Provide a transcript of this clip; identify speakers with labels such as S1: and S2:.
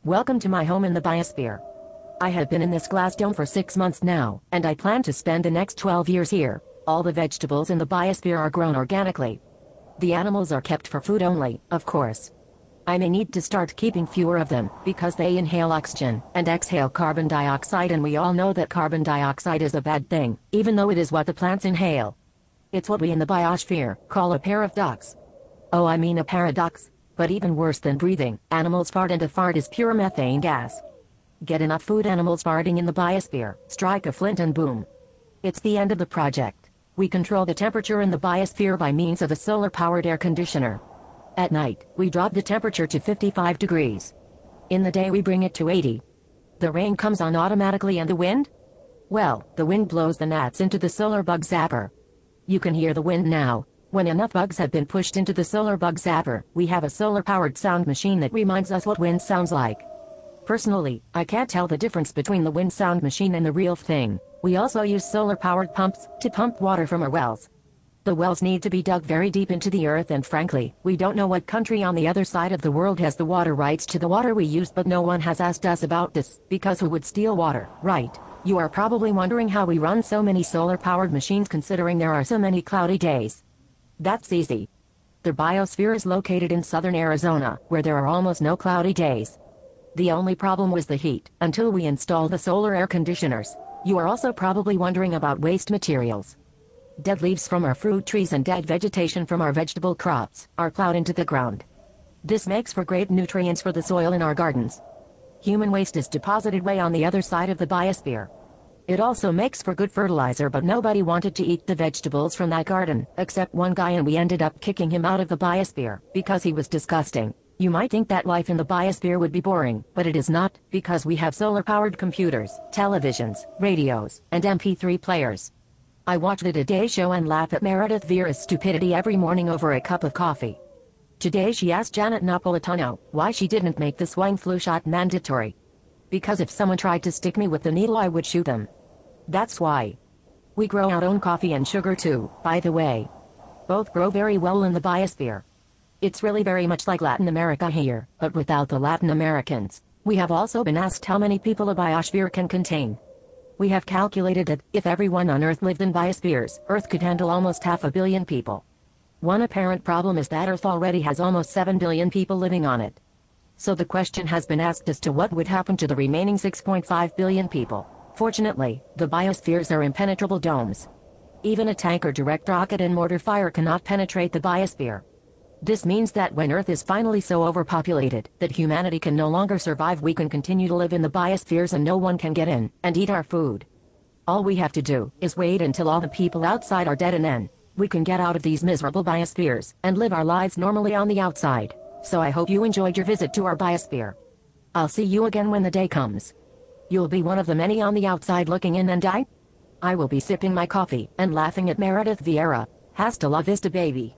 S1: Welcome to my home in the biosphere. I have been in this glass dome for 6 months now, and I plan to spend the next 12 years here. All the vegetables in the biosphere are grown organically. The animals are kept for food only, of course. I may need to start keeping fewer of them, because they inhale oxygen and exhale carbon dioxide, and we all know that carbon dioxide is a bad thing, even though it is what the plants inhale. It's what we in the biosphere call a pair of ducks. Oh, I mean a paradox. But even worse than breathing, animals fart, and a fart is pure methane gas. Get enough food animals farting in the biosphere, strike a flint and boom. It's the end of the project. We control the temperature in the biosphere by means of a solar-powered air conditioner. At night, we drop the temperature to 55 degrees. In the day we bring it to 80. The rain comes on automatically, and the wind? Well, the wind blows the gnats into the solar bug zapper. You can hear the wind now. When enough bugs have been pushed into the solar bug zapper, we have a solar-powered sound machine that reminds us what wind sounds like. Personally, I can't tell the difference between the wind sound machine and the real thing. We also use solar-powered pumps to pump water from our wells. The wells need to be dug very deep into the earth, and frankly, we don't know what country on the other side of the world has the water rights to the water we use, but no one has asked us about this, because who would steal water, right? You are probably wondering how we run so many solar-powered machines considering there are so many cloudy days. That's easy. The biosphere is located in southern Arizona, where there are almost no cloudy days. The only problem was the heat, until we installed the solar air conditioners. You are also probably wondering about waste materials. Dead leaves from our fruit trees and dead vegetation from our vegetable crops are plowed into the ground. This makes for great nutrients for the soil in our gardens. Human waste is deposited way on the other side of the biosphere. It also makes for good fertilizer, but nobody wanted to eat the vegetables from that garden, except one guy, and we ended up kicking him out of the biosphere, because he was disgusting. You might think that life in the biosphere would be boring, but it is not, because we have solar-powered computers, televisions, radios, and MP3 players. I watch the Today Show and laugh at Meredith Vieira's stupidity every morning over a cup of coffee. Today she asked Janet Napolitano why she didn't make the swine flu shot mandatory. Because if someone tried to stick me with the needle, I would shoot them. That's why. We grow our own coffee and sugar too, by the way. Both grow very well in the biosphere. It's really very much like Latin America here, but without the Latin Americans. We have also been asked how many people a biosphere can contain. We have calculated that, if everyone on Earth lived in biospheres, Earth could handle almost 500 million people. One apparent problem is that Earth already has almost 7 billion people living on it. So the question has been asked as to what would happen to the remaining 6.5 billion people. Fortunately, the biospheres are impenetrable domes. Even a tank or direct rocket and mortar fire cannot penetrate the biosphere. This means that when Earth is finally so overpopulated that humanity can no longer survive, we can continue to live in the biospheres and no one can get in and eat our food. All we have to do is wait until all the people outside are dead, and then we can get out of these miserable biospheres and live our lives normally on the outside. So I hope you enjoyed your visit to our biosphere. I'll see you again when the day comes. You'll be one of the many on the outside looking in, and I will be sipping my coffee and laughing at Meredith Vieira. Hasta la vista, baby.